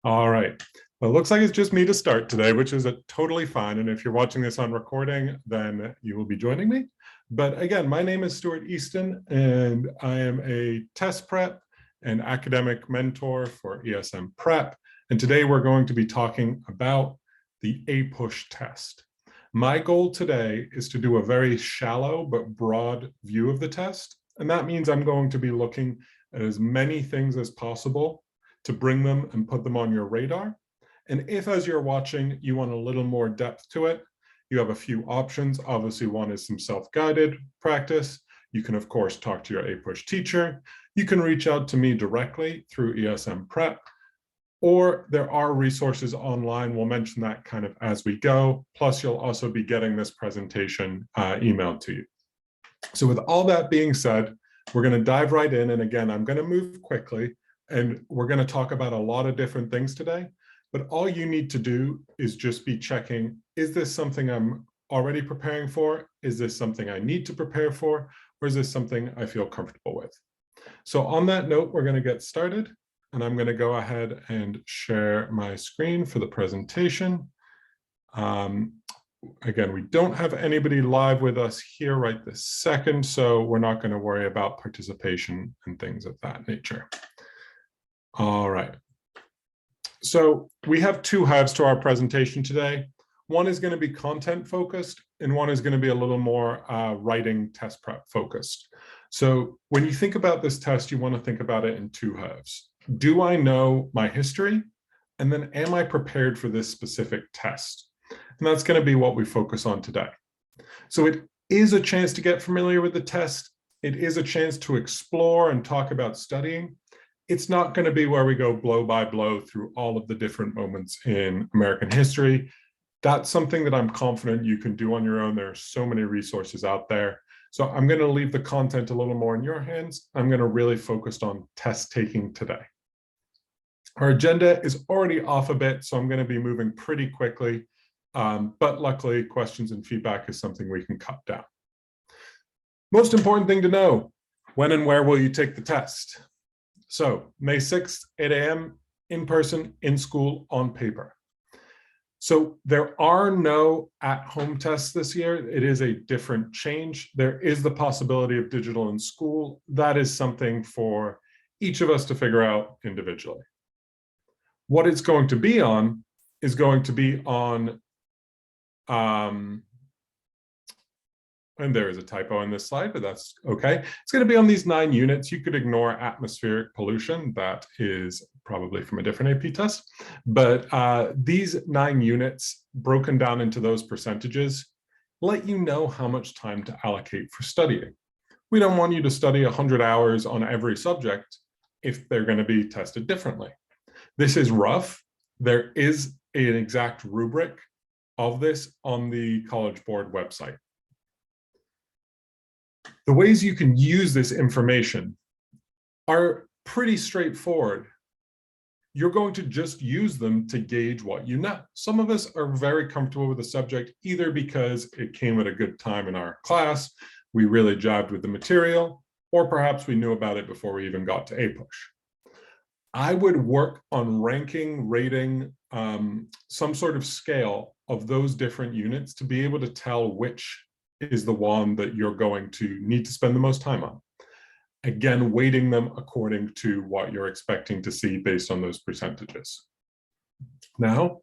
All right. Well, it looks like it's just me to start today, which is totally fine. And if you're watching this on recording, then you will be joining me. But again, my name is Stuart Easton, and I am a test prep and academic mentor for ESM Prep. And today we're going to be talking about the APUSH test. My goal today is to do a very shallow but broad view of the test. And that means I'm going to be looking at as many things as possible to bring them and put them on your radar. And if, as you're watching, you want a little more depth to it, you have a few options. Obviously, one is some self-guided practice. You can, of course, talk to your APUSH teacher. You can reach out to me directly through ESM Prep, or there are resources online. We'll mention that kind of as we go. Plus, you'll also be getting this presentation emailed to you. So with all that being said, we're going to dive right in. And again, I'm going to move quickly, and we're going to talk about a lot of different things today. But all you need to do is just be checking, is this something I'm already preparing for? Is this something I need to prepare for? Or is this something I feel comfortable with? So on that note, we're going to get started. And I'm going to go ahead and share my screen for the presentation. Again, we don't have anybody live with us here right this second, so we're not going to worry about participation and things of that nature. All right. So we have two halves to our presentation today. One is going to be content focused, and one is going to be a little more writing test prep focused. So when you think about this test, you want to think about it in two halves. Do I know my history? And then am I prepared for this specific test? And that's going to be what we focus on today. So it is a chance to get familiar with the test. It is a chance to explore and talk about studying. It's not going to be where we go blow by blow through all of the different moments in American history. That's something that I'm confident you can do on your own. There are so many resources out there. So I'm going to leave the content a little more in your hands. I'm going to really focus on test taking today. Our agenda is already off a bit, so I'm going to be moving pretty quickly. But luckily, questions and feedback is something we can cut down. Most important thing to know, when and where will you take the test? So May 6th, 8 a.m., in person, in school, on paper. So there are no at-home tests this year. It is a different change. There is the possibility of digital in school. That is something for each of us to figure out individually. What it's going to be on is going to be on, and there is a typo in this slide, but that's okay. It's going to be on these 9 units. You could ignore atmospheric pollution. That is probably from a different AP test. But these 9 units broken down into those percentages let you know how much time to allocate for studying. We don't want you to study 100 hours on every subject if they're going to be tested differently. This is rough. There is an exact rubric of this on the College Board website. The ways you can use this information are pretty straightforward. You're going to just use them to gauge what you know. Some of us are very comfortable with the subject, either because it came at a good time in our class, we really jabbed with the material, or perhaps we knew about it before we even got to APUSH. I would work on ranking, rating, some sort of scale of those different units to be able to tell which is the one that you're going to need to spend the most time on. Again, weighting them according to what you're expecting to see based on those percentages. Now,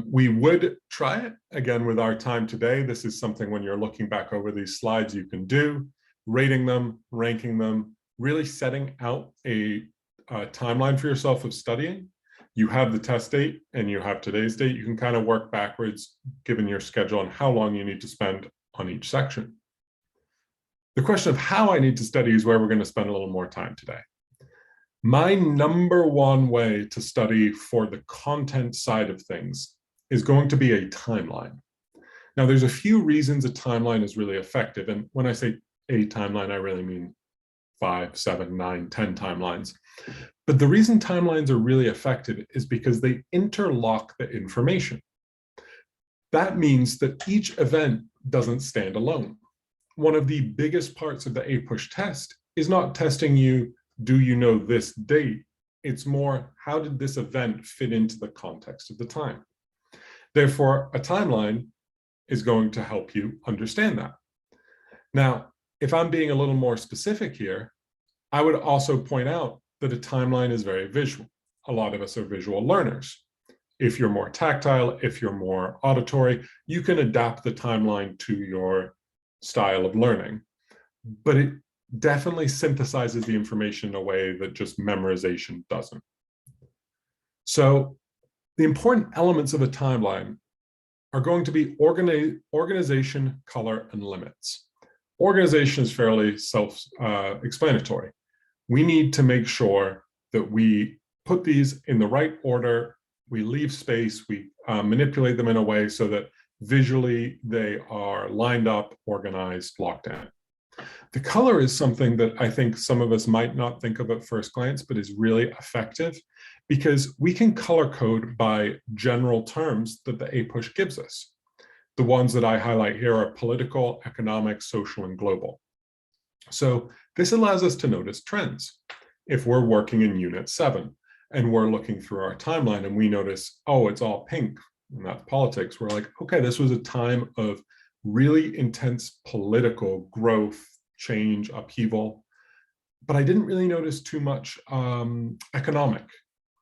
we would try it again with our time today. This is something when you're looking back over these slides you can do, rating them, ranking them, really setting out a timeline for yourself of studying. You have the test date and you have today's date. You can kind of work backwards given your schedule on how long you need to spend on each section. The question of how I need to study is where we're going to spend a little more time today. My number one way to study for the content side of things is going to be a timeline. Now, there's a few reasons a timeline is really effective. And when I say a timeline, I really mean 5, 7, 9, 10 timelines. But the reason timelines are really effective is because they interlock the information. That means that each event doesn't stand alone. One of the biggest parts of the APUSH test is not testing you, do you know this date, It's more, how did this event fit into the context of the time? Therefore, a timeline is going to help you understand that. Now, if I'm being a little more specific here, I would also point out that a timeline is very visual. A lot of us are visual learners. If you're more tactile, if you're more auditory, you can adapt the timeline to your style of learning. But it definitely synthesizes the information in a way that just memorization doesn't. So the important elements of a timeline are going to be organization, color, and limits. Organization is fairly self-explanatory. We need to make sure that we put these in the right order, we leave space, we manipulate them in a way so that visually they are lined up, organized, locked in. The color is something that I think some of us might not think of at first glance, but is really effective because we can color code by general terms that the APUSH gives us. The ones that I highlight here are political, economic, social, and global. So this allows us to notice trends. If we're working in Unit 7 and we're looking through our timeline and we notice, oh, it's all pink, and that's politics, we're like, okay, this was a time of really intense political growth, change, upheaval, but I didn't really notice too much economic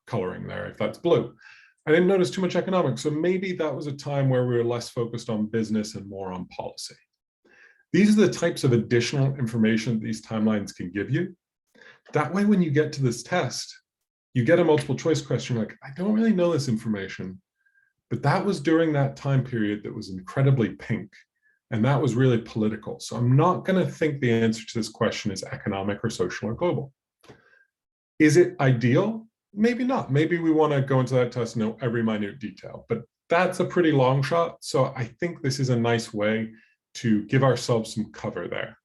coloring there, if that's blue. I didn't notice too much economic, so maybe that was a time where we were less focused on business and more on policy. These are the types of additional information these timelines can give you. That way, when you get to this test, you get a multiple choice question like, I don't really know this information, but that was during that time period that was incredibly pink. And that was really political. So I'm not going to think the answer to this question is economic or social or global. Is it ideal? Maybe not. Maybe we want to go into that test and know every minute detail, but that's a pretty long shot. So I think this is a nice way to give ourselves some cover there.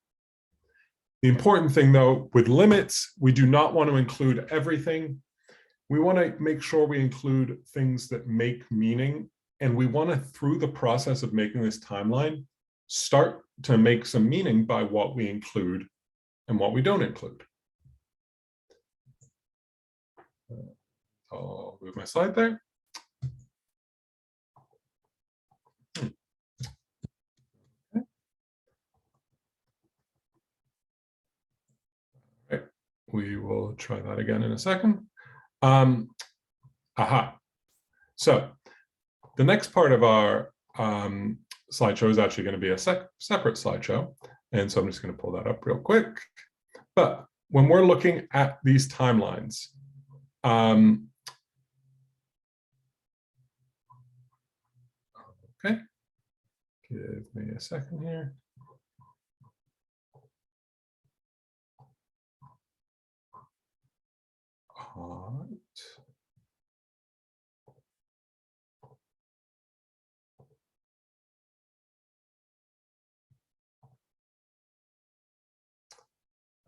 The important thing though, with limits, we do not want to include everything. We want to make sure we include things that make meaning. And we want to, through the process of making this timeline, start to make some meaning by what we include and what we don't include. I'll move my slide there. Okay. Right. We will try that again in a second. So the next part of our slideshow is actually going to be a separate slideshow. And so I'm just going to pull that up real quick. But when we're looking at these timelines, okay, give me a second here. All right.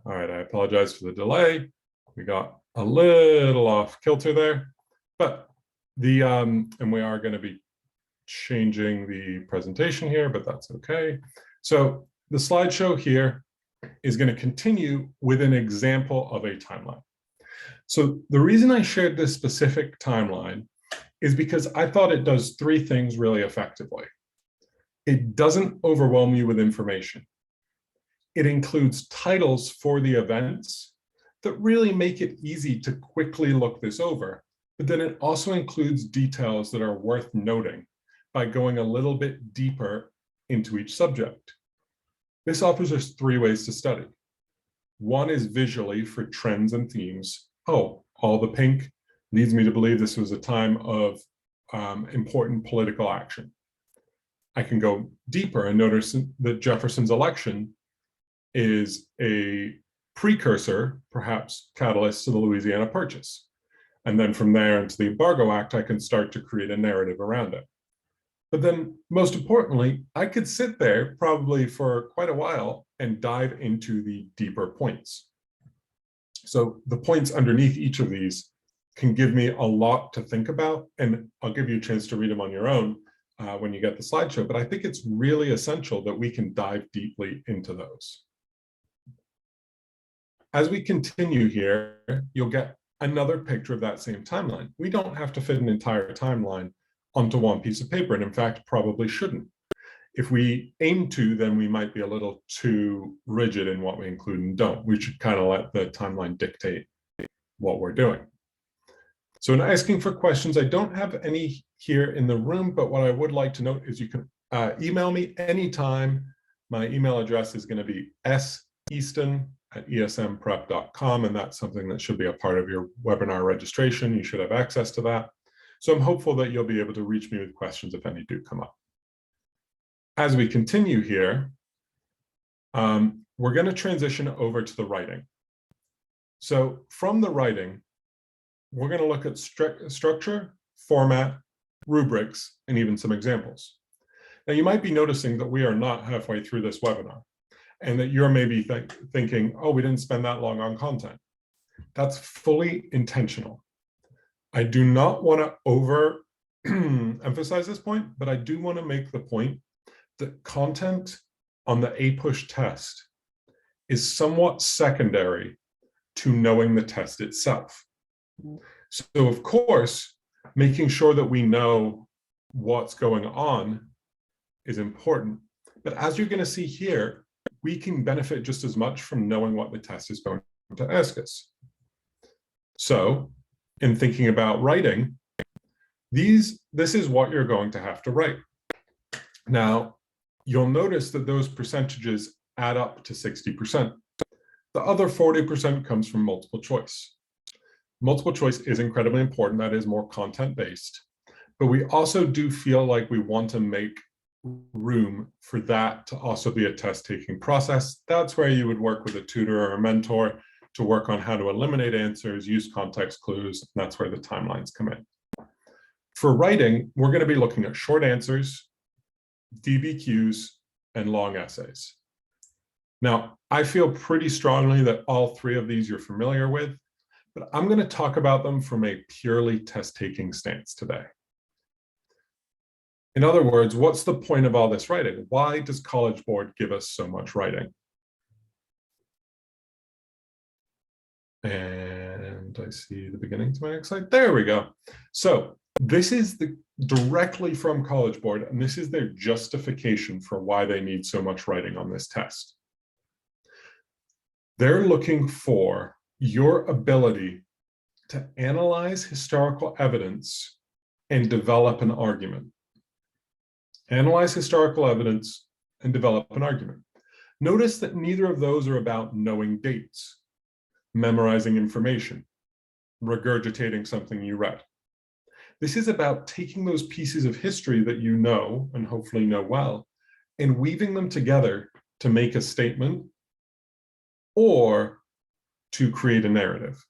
All right, I apologize for the delay. We got a little off kilter there, but the, and we are going to be changing the presentation here, but that's okay. So the slideshow here is going to continue with an example of a timeline. So the reason I shared this specific timeline is because I thought it does three things really effectively. It doesn't overwhelm you with information. It includes titles for the events that really make it easy to quickly look this over, but then it also includes details that are worth noting by going a little bit deeper into each subject. This offers us three ways to study. One is visually for trends and themes. Oh, all the pink leads me to believe this was a time of important political action. I can go deeper and notice that Jefferson's election is a precursor, perhaps catalyst to the Louisiana Purchase. And then from there into the Embargo Act, I can start to create a narrative around it. But then most importantly, I could sit there probably for quite a while and dive into the deeper points. So the points underneath each of these can give me a lot to think about, and I'll give you a chance to read them on your own when you get the slideshow, but I think it's really essential that we can dive deeply into those. As we continue here, you'll get another picture of that same timeline. We don't have to fit an entire timeline onto one piece of paper, and in fact, probably shouldn't. If we aim to, then we might be a little too rigid in what we include and don't. We should kind of let the timeline dictate what we're doing. So in asking for questions, I don't have any here in the room, but what I would like to note is you can email me anytime. My email address is going to be seaston@esmprep.com, and that's something that should be a part of your webinar registration. You should have access to that. So I'm hopeful that you'll be able to reach me with questions if any do come up. As we continue here, we're going to transition over to the writing. So from the writing, we're going to look at structure, format, rubrics, and even some examples. Now, you might be noticing that we are not halfway through this webinar, and that you're maybe thinking, oh, we didn't spend that long on content. That's fully intentional. I do not want to over emphasize this point, but I do want to make the point that content on the APUSH test is somewhat secondary to knowing the test itself. So of course, making sure that we know what's going on is important. But as you're going to see here, we can benefit just as much from knowing what the test is going to ask us. So in thinking about writing, this is what you're going to have to write. Now, you'll notice that those percentages add up to 60%. The other 40% comes from multiple choice. Multiple choice is incredibly important. That is more content-based. But we also do feel like we want to make room for that to also be a test-taking process. That's where you would work with a tutor or a mentor to work on how to eliminate answers, use context clues. And that's where the timelines come in. For writing, we're going to be looking at short answers, DBQs, and long essays. Now, I feel pretty strongly that all three of these you're familiar with, but I'm going to talk about them from a purely test-taking stance today. In other words, what's the point of all this writing? Why does College Board give us so much writing? And I see the beginning to my next slide. There we go. So this is directly from College Board, and this is their justification for why they need so much writing on this test. They're looking for your ability to analyze historical evidence and develop an argument. Analyze historical evidence and develop an argument. Notice that neither of those are about knowing dates, memorizing information, regurgitating something you read. This is about taking those pieces of history that you know and hopefully know well and weaving them together to make a statement or to create a narrative.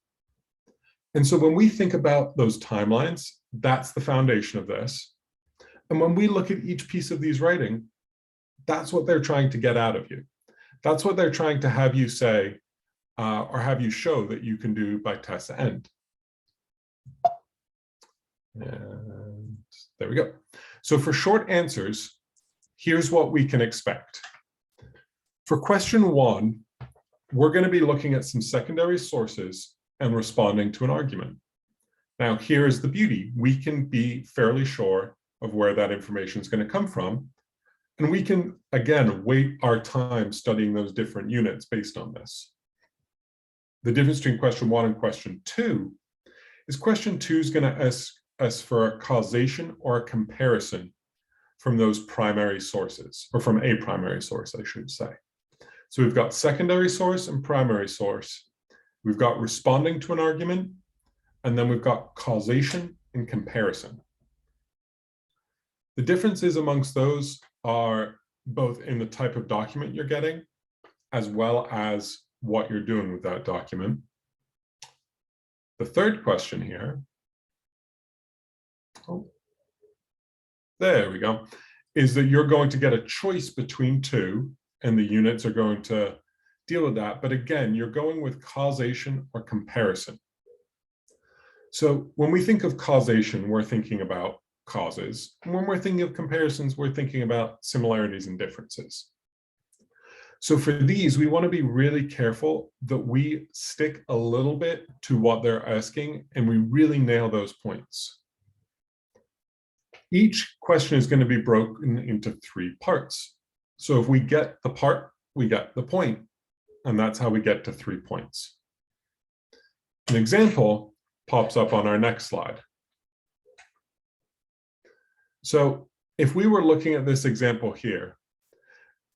And so when we think about those timelines, that's the foundation of this. And when we look at each piece of these writing, that's what they're trying to get out of you. That's what they're trying to have you say or have you show that you can do by test end. And there we go. So for short answers, here's what we can expect. For question 1, we're going to be looking at some secondary sources and responding to an argument. Now, here is the beauty. We can be fairly sure of where that information is going to come from. And we can, again, weight our time studying those different units based on this. The difference between question 1 and question 2 is question 2 is going to ask us for a causation or a comparison from those primary sources, or from a primary source, I should say. So we've got secondary source and primary source. We've got responding to an argument, and then we've got causation and comparison. The differences amongst those are both in the type of document you're getting, as well as what you're doing with that document. The third question here, there we go, is that you're going to get a choice between two, and the units are going to deal with that. But again, you're going with causation or comparison. So when we think of causation, we're thinking about causes. And when we're thinking of comparisons, we're thinking about similarities and differences. So for these, we want to be really careful that we stick a little bit to what they're asking and we really nail those points. Each question is going to be broken into 3 parts. So if we get the part, we get the point, and that's how we get to 3 points. An example pops up on our next slide. So if we were looking at this example here,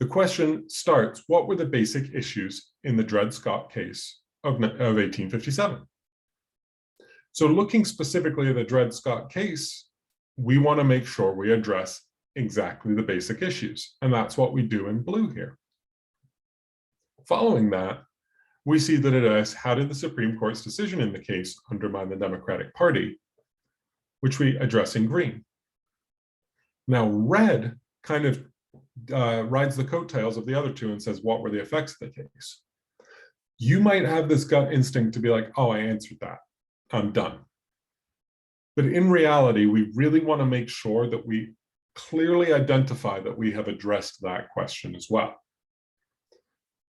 the question starts, what were the basic issues in the Dred Scott case of 1857? So looking specifically at the Dred Scott case, we want to make sure we address exactly the basic issues, and that's what we do in blue here. Following that, we see that it asks, how did the Supreme Court's decision in the case undermine the Democratic Party, which we address in green. Now, red kind of rides the coattails of the other two and says, what were the effects of the case? You might have this gut instinct to be like, oh, I answered that, I'm done. But in reality, we really want to make sure that we clearly identify that we have addressed that question as well.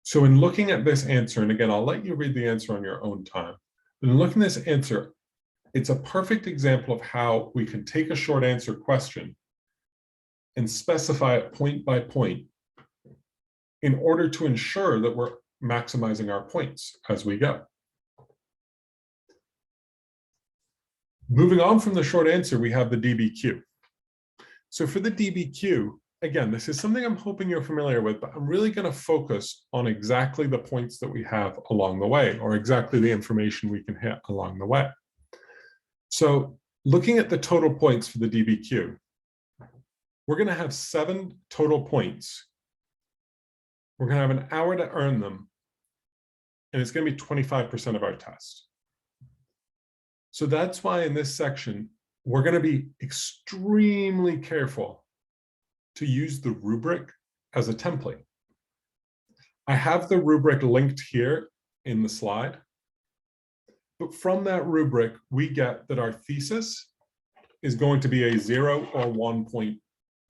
So in looking at this answer, and again, I'll let you read the answer on your own time, but in looking at this answer, it's a perfect example of how we can take a short answer question and specify it point by point in order to ensure that we're maximizing our points as we go. Moving on from the short answer, we have the DBQ. So for the DBQ, again, this is something I'm hoping you're familiar with, but I'm really going to focus on exactly the points that we have along the way, or exactly the information we can hit along the way. So looking at the total points for the DBQ, we're going to have 7 total points. We're going to have an hour to earn them, and it's going to be 25% of our test. So that's why in this section, we're going to be extremely careful to use the rubric as a template. I have the rubric linked here in the slide, but from that rubric, we get that our thesis is going to be a 0 or 1 point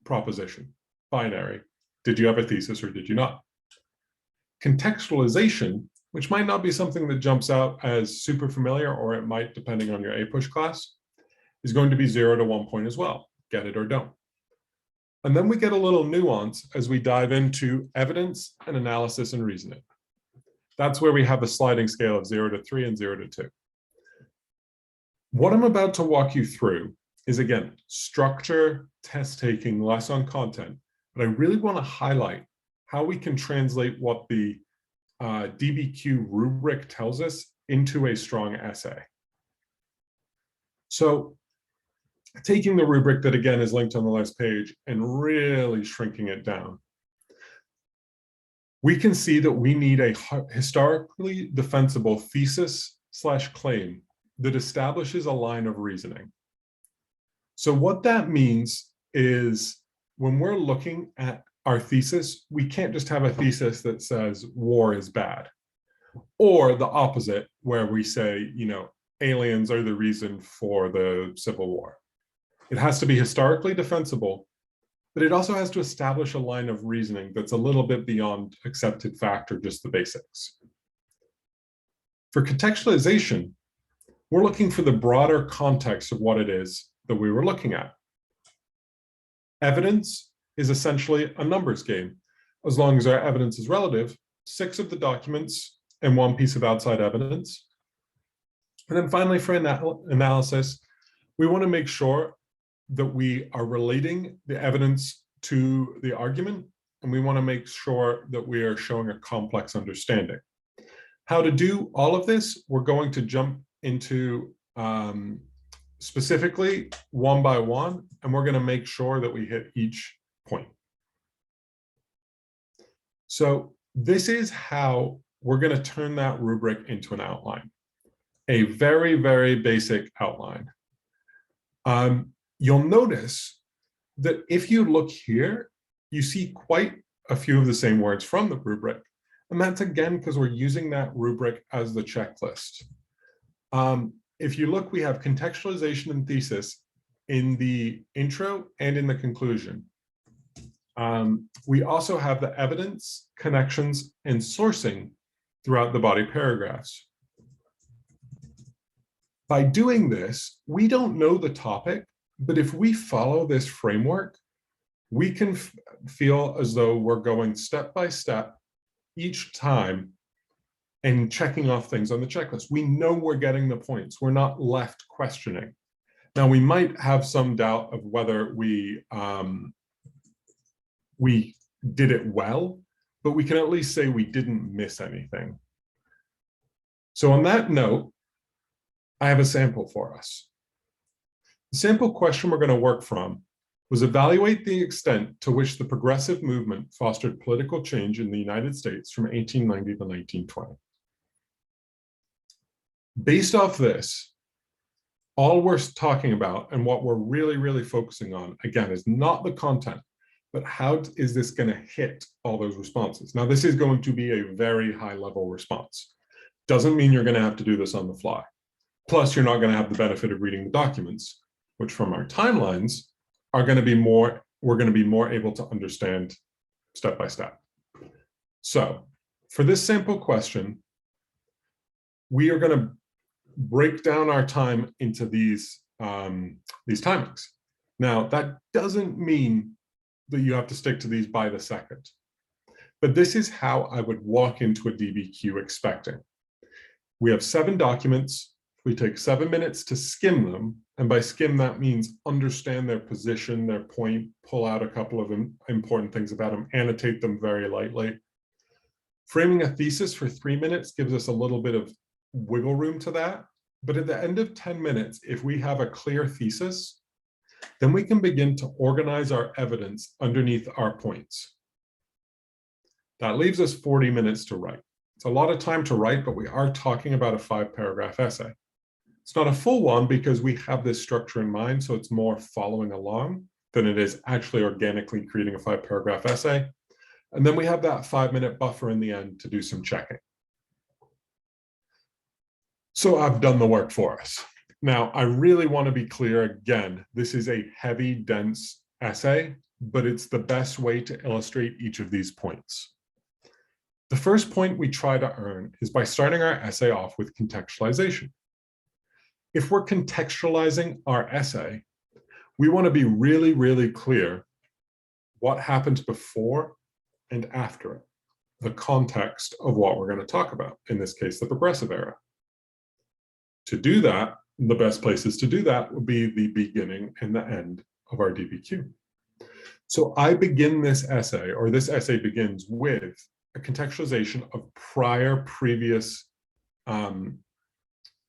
proposition, binary. Did you have a thesis or did you not? Contextualization, which might not be something that jumps out as super familiar, or it might depending on your APUSH class, is going to be 0 to 1 point as well, get it or don't. And then we get a little nuance as we dive into evidence and analysis and reasoning. That's where we have the sliding scale of 0 to 3 and 0 to 2. What I'm about to walk you through is, again, structure, test taking, less on content, but I really want to highlight how we can translate what the DBQ rubric tells us into a strong essay. So taking the rubric that, again, is linked on the last page and really shrinking it down, we can see that we need a historically defensible thesis/claim that establishes a line of reasoning. So what that means is when we're looking at our thesis, we can't just have a thesis that says war is bad, or the opposite, where we say, you know, aliens are the reason for the Civil War. It has to be historically defensible, but it also has to establish a line of reasoning that's a little bit beyond accepted fact or just the basics. For contextualization, we're looking for the broader context of what it is that we were looking at. Evidence is essentially a numbers game. As long as our evidence is relative, 6 of the documents and 1 piece of outside evidence. And then finally, for analysis, we want to make sure that we are relating the evidence to the argument, and we want to make sure that we are showing a complex understanding. How to do all of this, we're going to jump into specifically one by one, and we're going to make sure that we hit each point. So this is how we're going to turn that rubric into an outline, a very, very basic outline. You'll notice that if you look here, you see quite a few of the same words from the rubric. And that's again because we're using that rubric as the checklist. If you look, we have contextualization and thesis in the intro and in the conclusion. We also have the evidence, connections, and sourcing throughout the body paragraphs. By doing this, we don't know the topic, but if we follow this framework, we can feel as though we're going step by step each time and checking off things on the checklist. We know we're getting the points. We're not left questioning. Now, we might have some doubt of whether we did it well, but we can at least say we didn't miss anything. So on that note, I have a sample for us. The sample question we're going to work from was evaluate the extent to which the progressive movement fostered political change in the United States from 1890 to 1920. Based off this, all we're talking about and what we're really, really focusing on, again, is not the content, but how is this going to hit all those responses? Now, this is going to be a very high level response. Doesn't mean you're going to have to do this on the fly. Plus, you're not going to have the benefit of reading the documents, which from our timelines are going to be more, we're going to be more able to understand step by step. So for this sample question, we are going to break down our time into these timings. Now, that doesn't mean that you have to stick to these by the second, but this is how I would walk into a DBQ expecting. We have 7 documents. We take 7 minutes to skim them. And by skim, that means understand their position, their point, pull out a couple of important things about them, annotate them very lightly. Framing a thesis for 3 minutes gives us a little bit of wiggle room to that. But at the end of 10 minutes, if we have a clear thesis, then we can begin to organize our evidence underneath our points. That leaves us 40 minutes to write. It's a lot of time to write, but we are talking about a 5-paragraph essay. It's not a full one because we have this structure in mind, so it's more following along than it is actually organically creating a 5-paragraph essay. And then we have that 5-minute buffer in the end to do some checking. So I've done the work for us. Now, I really want to be clear again, this is a heavy, dense essay, but it's the best way to illustrate each of these points. The first point we try to earn is by starting our essay off with contextualization. If we're contextualizing our essay, we want to be really, really clear what happened before and after it, the context of what we're going to talk about, in this case, the progressive era. To do that, the best places to do that would be the beginning and the end of our DBQ. So I begin this essay, or this essay begins with a contextualization of previous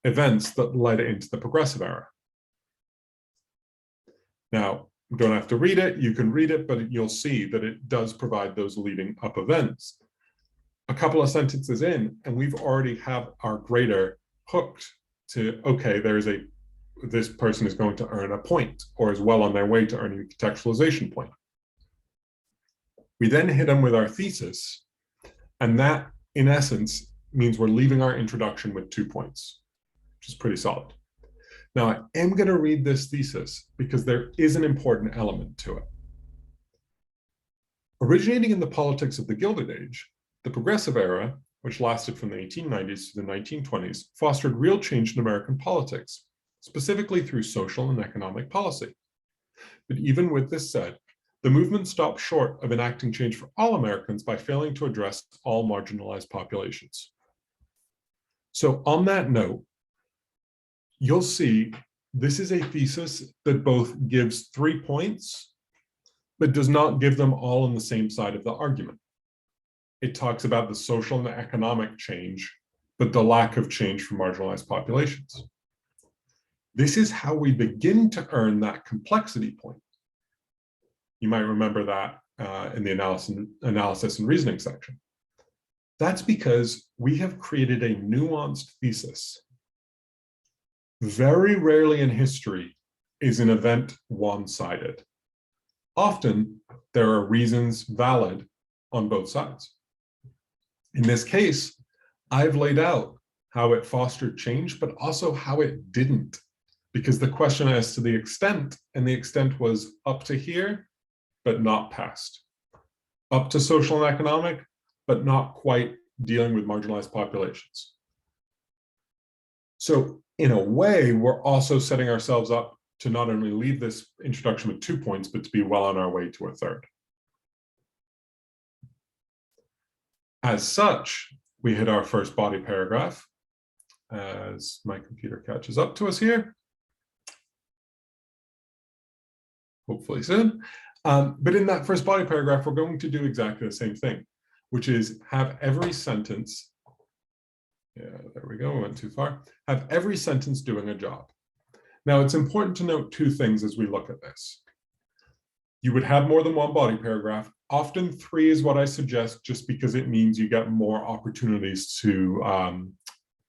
events that led into the progressive era. Now, you don't have to read it, you can read it, but you'll see that it does provide those leading up events. A couple of sentences in, and we've already have our grader hooked to, okay, this person is going to earn a point or is well on their way to earning a contextualization point. We then hit them with our thesis, and that, in essence, means we're leaving our introduction with 2 points, which is pretty solid. Now, I am going to read this thesis because there is an important element to it. Originating in the politics of the Gilded Age, the progressive era, which lasted from the 1890s to the 1920s, fostered real change in American politics, specifically through social and economic policy. But even with this said, the movement stopped short of enacting change for all Americans by failing to address all marginalized populations. So on that note, you'll see this is a thesis that both gives 3 points, but does not give them all on the same side of the argument. It talks about the social and the economic change, but the lack of change for marginalized populations. This is how we begin to earn that complexity point. You might remember that in the analysis and reasoning section. That's because we have created a nuanced thesis. Very rarely in history is an event one-sided. Often, there are reasons valid on both sides. In this case, I've laid out how it fostered change, but also how it didn't, because the question as to the extent, and the extent was up to here, but not past. up to social and economic, but not quite dealing with marginalized populations. So in a way, we're also setting ourselves up to not only leave this introduction with 2 points, but to be well on our way to a third. As such, we hit our first body paragraph as my computer catches up to us here. Hopefully soon. But in that first body paragraph, we're going to do exactly the same thing, which is have every sentence, yeah, there we go, we went too far, have every sentence doing a job. Now, it's important to note 2 things as we look at this. You would have more than 1 body paragraph. Often 3 is what I suggest, just because it means you get more opportunities to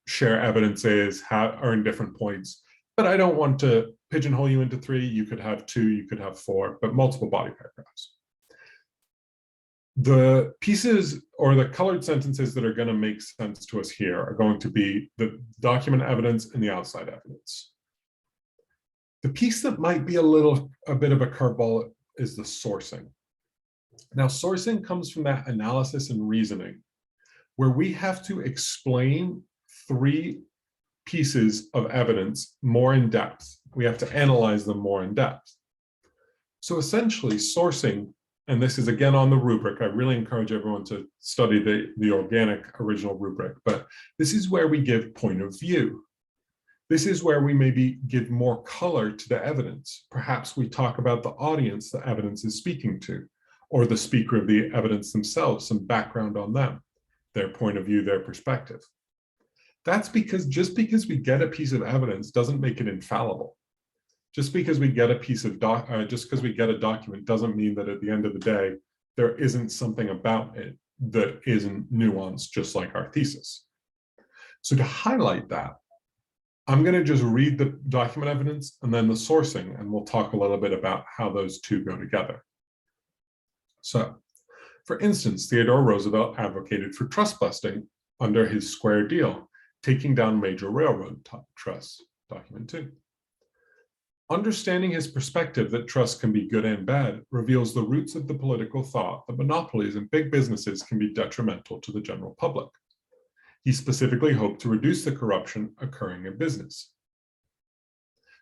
share evidences, earn different points. But I don't want to pigeonhole you into 3. You could have 2, you could have 4, but multiple body paragraphs. The pieces or the colored sentences that are going to make sense to us here are going to be the document evidence and the outside evidence. The piece that might be a bit of a curveball is the sourcing. Now, sourcing comes from that analysis and reasoning, where we have to explain 3 pieces of evidence more in depth. We have to analyze them more in depth. So essentially, sourcing, and this is again on the rubric, I really encourage everyone to study the organic original rubric, but this is where we give point of view. This is where we maybe give more color to the evidence. Perhaps we talk about the audience the evidence is speaking to, or the speaker of the evidence themselves, some background on them, their point of view, their perspective. That's because just because we get a piece of evidence doesn't make it infallible. Just because we get a piece of just because we get a document doesn't mean that at the end of the day, there isn't something about it that isn't nuanced, just like our thesis. So to highlight that, I'm going to just read the document evidence and then the sourcing, and we'll talk a little bit about how those 2 go together. So, for instance, Theodore Roosevelt advocated for trust busting under his square deal, taking down major railroad trusts, document 2. Understanding his perspective that trusts can be good and bad reveals the roots of the political thought that monopolies and big businesses can be detrimental to the general public. He specifically hoped to reduce the corruption occurring in business.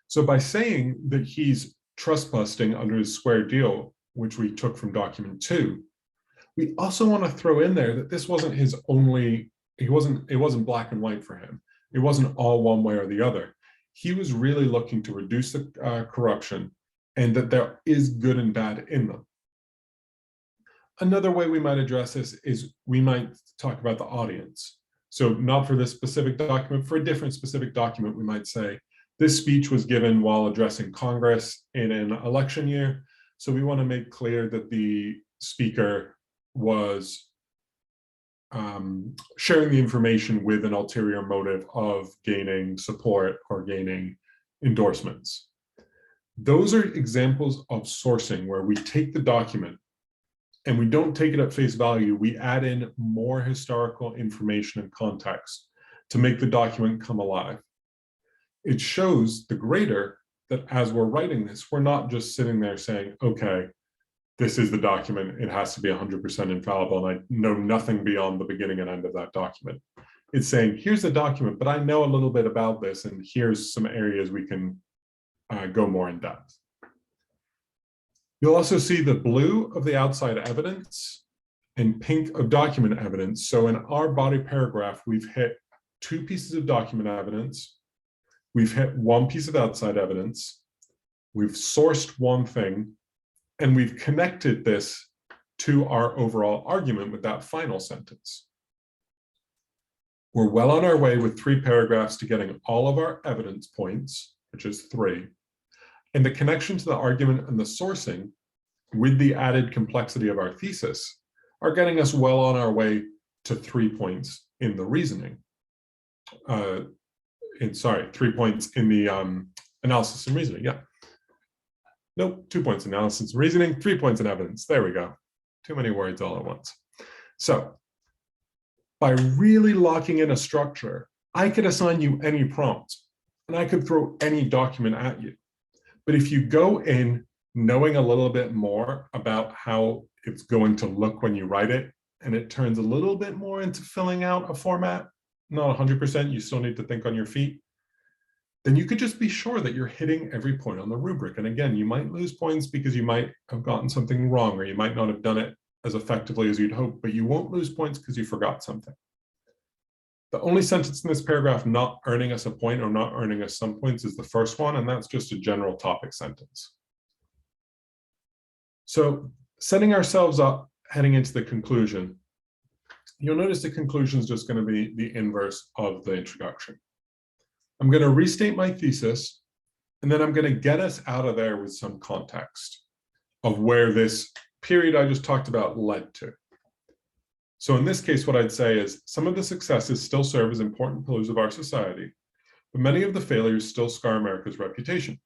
So by saying that he's trust busting under his square deal, which we took from document 2, we also want to throw in there that this wasn't his only, it wasn't black and white for him. It wasn't all one way or the other. He was really looking to reduce the corruption, and that there is good and bad in them. Another way we might address this is we might talk about the audience. So not for this specific document, for a different specific document, we might say, this speech was given while addressing Congress in an election year. So we want to make clear that the speaker was sharing the information with an ulterior motive of gaining support or gaining endorsements. Those are examples of sourcing where we take the document and we don't take it at face value. We add in more historical information and context to make the document come alive. It shows the grader that as we're writing this, we're not just sitting there saying, okay, this is the document, it has to be 100% infallible, and I know nothing beyond the beginning and end of that document. It's saying, here's the document, but I know a little bit about this, and here's some areas we can go more in depth. You'll also see the blue of the outside evidence and pink of document evidence. So in our body paragraph, we've hit 2 pieces of document evidence. We've hit 1 piece of outside evidence. We've sourced 1 thing, and we've connected this to our overall argument with that final sentence. We're well on our way with 3 paragraphs to getting all of our evidence points, which is 3. And the connection to the argument and the sourcing with the added complexity of our thesis are getting us well on our way to 3 points in the reasoning. 3 points in the analysis and reasoning, yeah. Nope, 2 points in analysis and reasoning, 3 points in evidence. There we go. Too many words all at once. So by really locking in a structure, I could assign you any prompt and I could throw any document at you. But if you go in knowing a little bit more about how it's going to look when you write it, and it turns a little bit more into filling out a format, not 100%, you still need to think on your feet, then you could just be sure that you're hitting every point on the rubric. And again, you might lose points because you might have gotten something wrong, or you might not have done it as effectively as you'd hope, but you won't lose points because you forgot something. The only sentence in this paragraph not earning us a point or not earning us some points is the first one, and that's just a general topic sentence. So setting ourselves up, heading into the conclusion, you'll notice the conclusion is just going to be the inverse of the introduction. I'm going to restate my thesis, and then I'm going to get us out of there with some context of where this period I just talked about led to. So in this case, what I'd say is some of the successes still serve as important pillars of our society, but many of the failures still scar America's reputation.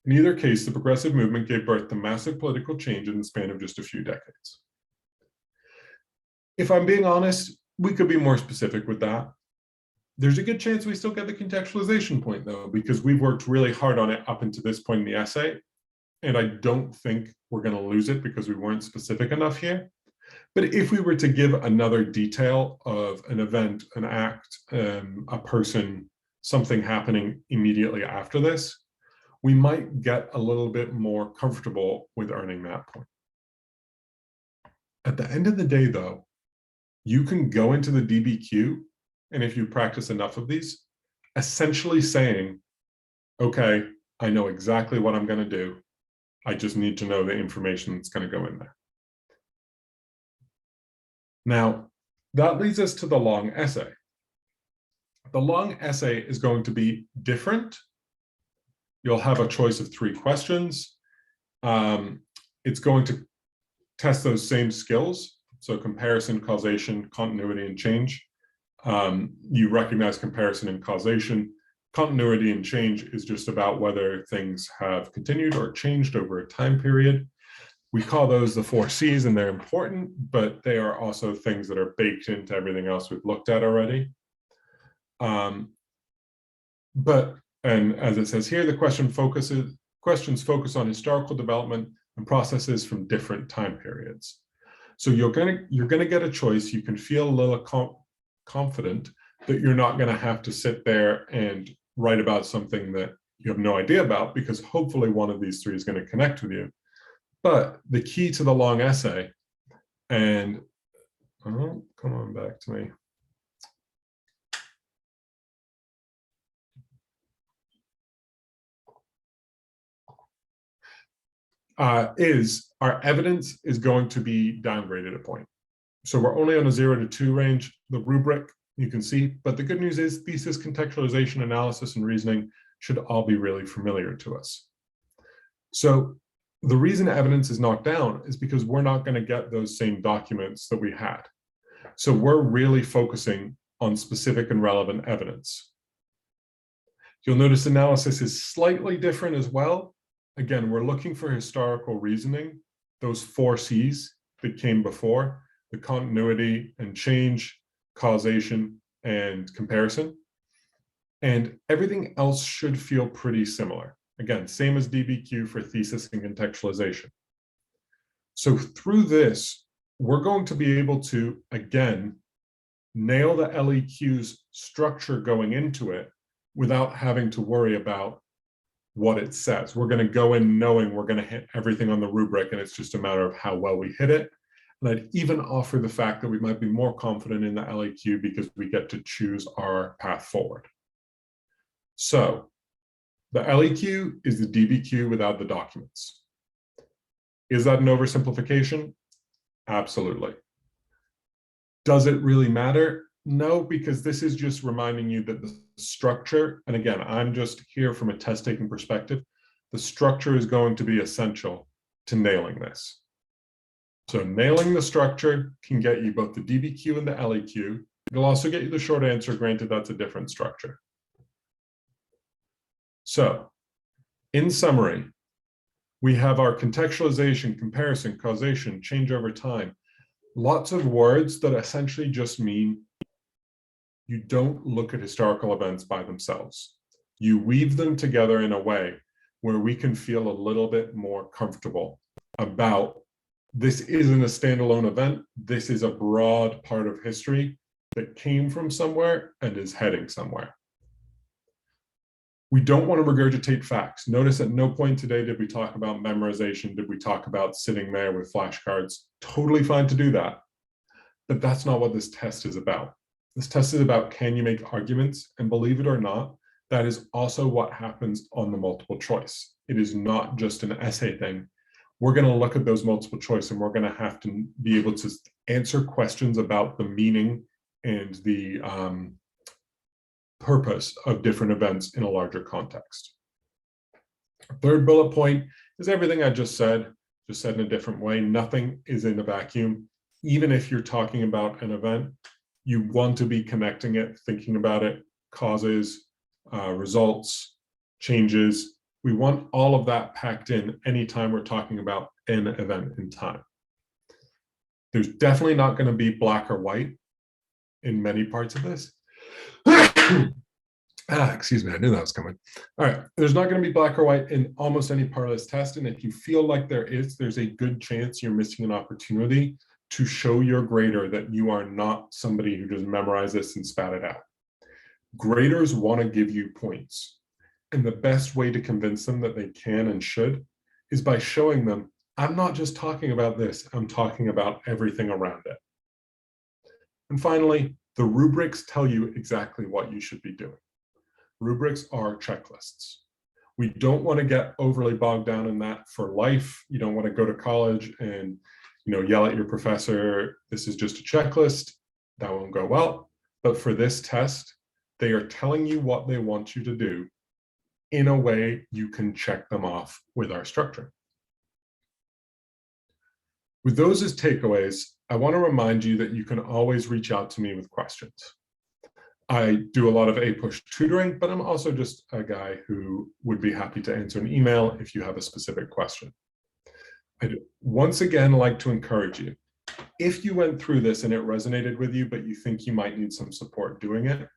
In either case, the progressive movement gave birth to massive political change in the span of just a few decades. If I'm being honest, we could be more specific with that. There's a good chance we still get the contextualization point, though, because we've worked really hard on it up until this point in the essay, and I don't think we're going to lose it because we weren't specific enough here. But if we were to give another detail of an event, an act, a person, something happening immediately after this, we might get a little bit more comfortable with earning that point. At the end of the day, though, you can go into the DBQ, and if you practice enough of these, essentially saying, okay, I know exactly what I'm going to do. I just need to know the information that's going to go in there. Now, that leads us to the long essay. The long essay is going to be different. You'll have a choice of 3 questions. It's going to test those same skills. So comparison, causation, continuity, and change. You recognize comparison and causation. Continuity and change is just about whether things have continued or changed over a time period. We call those the 4 C's, and they're important, but they are also things that are baked into everything else we've looked at already. And as it says here, the questions focus on historical development and processes from different time periods. So you're gonna get a choice. You can feel a little confident that you're not gonna have to sit there and write about something that you have no idea about, because hopefully one of these 3 is gonna connect with you. But the key to the long essay, and oh, come on back to me. Is our evidence is going to be downgraded a point. So we're only on a 0 to 2 range, the rubric you can see, but the good news is thesis, contextualization, analysis, and reasoning should all be really familiar to us. So the reason evidence is knocked down is because we're not going to get those same documents that we had. So we're really focusing on specific and relevant evidence. You'll notice analysis is slightly different as well. Again, we're looking for historical reasoning, those 4 C's that came before, the continuity and change, causation, and comparison. And everything else should feel pretty similar. Again, same as DBQ for thesis and contextualization. So through this, we're going to be able to, again, nail the LEQ's structure going into it without having to worry about what it says. We're going to go in knowing we're going to hit everything on the rubric, and it's just a matter of how well we hit it. And I'd even offer the fact that we might be more confident in the LEQ because we get to choose our path forward. So the LEQ is the DBQ without the documents. Is that an oversimplification? Absolutely. Does it really matter? No, because this is just reminding you that the structure, and again, I'm just here from a test taking perspective, the structure is going to be essential to nailing this. So nailing the structure can get you both the DBQ and the LEQ. It'll also get you the short answer, granted that's a different structure. So in summary, we have our contextualization, comparison, causation, change over time. Lots of words that essentially just mean you don't look at historical events by themselves. You weave them together in a way where we can feel a little bit more comfortable about this isn't a standalone event. This is a broad part of history that came from somewhere and is heading somewhere. We don't want to regurgitate facts. Notice at no point today did we talk about memorization, did we talk about sitting there with flashcards. Totally fine to do that, but that's not what this test is about. This test is about, can you make arguments? And believe it or not, that is also what happens on the multiple choice. It is not just an essay thing. We're going to look at those multiple choice and we're going to have to be able to answer questions about the meaning and the purpose of different events in a larger context. Third bullet point is everything I just said in a different way. Nothing is in a vacuum. Even if you're talking about an event, you want to be connecting it, thinking about it, causes, results, changes. We want all of that packed in anytime we're talking about an event in time. There's definitely not going to be black or white in many parts of this. Excuse me, I knew that was coming. All right, there's not going to be black or white in almost any part of this test. And if you feel like there's a good chance you're missing an opportunity to show your grader that you are not somebody who just memorized this and spat it out. Graders want to give you points. And the best way to convince them that they can and should is by showing them, I'm not just talking about this, I'm talking about everything around it. And finally, the rubrics tell you exactly what you should be doing. Rubrics are checklists. We don't want to get overly bogged down in that for life. You don't want to go to college and yell at your professor, this is just a checklist. That won't go well. But for this test, they are telling you what they want you to do in a way you can check them off with our structure. With those as takeaways, I want to remind you that you can always reach out to me with questions. I do a lot of APUSH tutoring, but I'm also just a guy who would be happy to answer an email if you have a specific question. I'd once again like to encourage you, if you went through this and it resonated with you, but you think you might need some support doing it,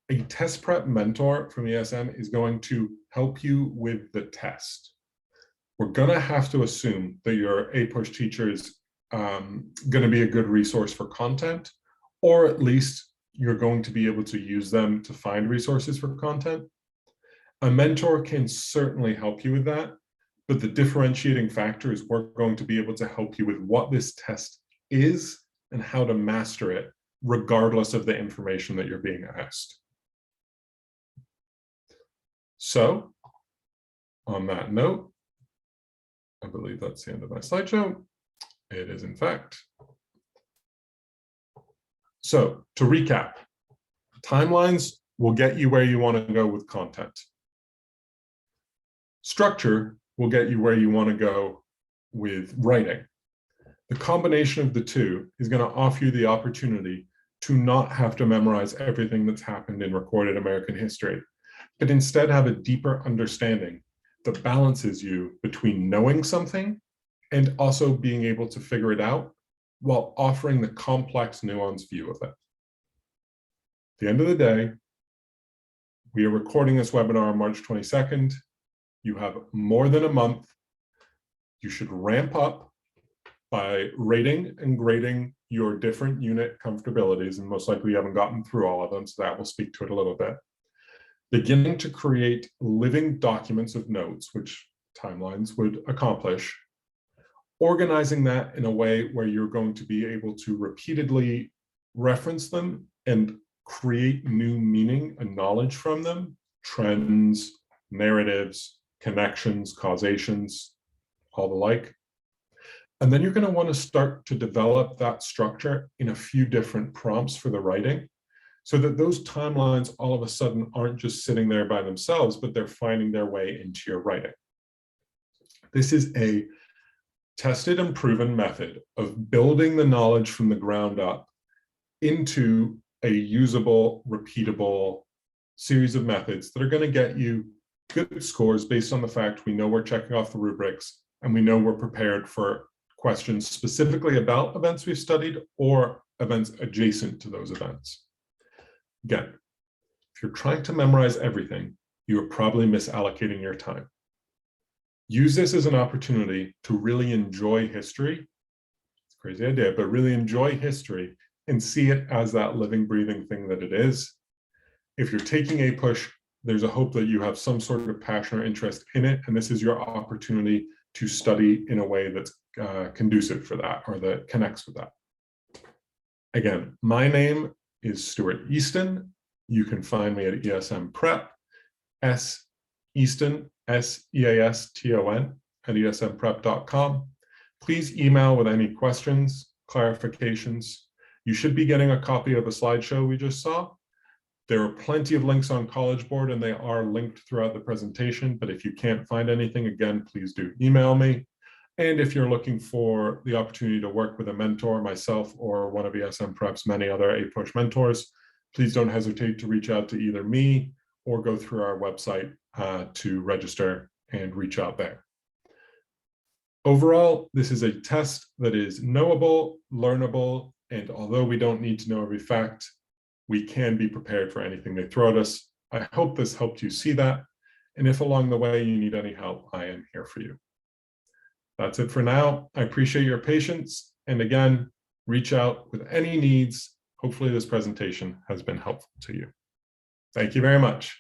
a test prep mentor from ESM is going to help you with the test. We're going to have to assume that your APUSH teacher is going to be a good resource for content, or at least you're going to be able to use them to find resources for content. A mentor can certainly help you with that, but the differentiating factor is we're going to be able to help you with what this test is and how to master it, regardless of the information that you're being asked. So, on that note, I believe that's the end of my slideshow. It is, in fact. So, to recap, timelines will get you where you want to go with content. Structure will get you where you want to go with writing. The combination of the two is going to offer you the opportunity to not have to memorize everything that's happened in recorded American history, but instead have a deeper understanding that balances you between knowing something and also being able to figure it out while offering the complex, nuanced view of it. At the end of the day, we are recording this webinar on March 22nd. You have more than a month. You should ramp up by rating and grading your different unit comfortabilities, and most likely you haven't gotten through all of them, so that will speak to it a little bit. Beginning to create living documents of notes, which timelines would accomplish, organizing that in a way where you're going to be able to repeatedly reference them and create new meaning and knowledge from them, trends, narratives, connections, causations, all the like. And then you're going to want to start to develop that structure in a few different prompts for the writing, so that those timelines all of a sudden aren't just sitting there by themselves, but they're finding their way into your writing. This is a tested and proven method of building the knowledge from the ground up into a usable, repeatable series of methods that are going to get you good scores based on the fact we know we're checking off the rubrics and we know we're prepared for questions specifically about events we've studied or events adjacent to those events. Again, if you're trying to memorize everything, you are probably misallocating your time. Use this as an opportunity to really enjoy history. It's a crazy idea, but really enjoy history and see it as that living, breathing thing that it is. If you're taking a push, there's a hope that you have some sort of passion or interest in it, and this is your opportunity to study in a way that's conducive for that, or that connects with that. Again, my name is Stuart Easton. You can find me at ESM Prep, Easton, SEASTON at esmprep.com. Please email with any questions, clarifications. You should be getting a copy of a slideshow we just saw. There are plenty of links on College Board, and they are linked throughout the presentation, but if you can't find anything, again, please do email me. And if you're looking for the opportunity to work with a mentor, myself or one of ESM Prep's many other APUSH mentors, please don't hesitate to reach out to either me or go through our website to register and reach out there. Overall, this is a test that is knowable, learnable, and although we don't need to know every fact, we can be prepared for anything they throw at us. I hope this helped you see that. And if along the way you need any help, I am here for you. That's it for now. I appreciate your patience. And again, reach out with any needs. Hopefully this presentation has been helpful to you. Thank you very much.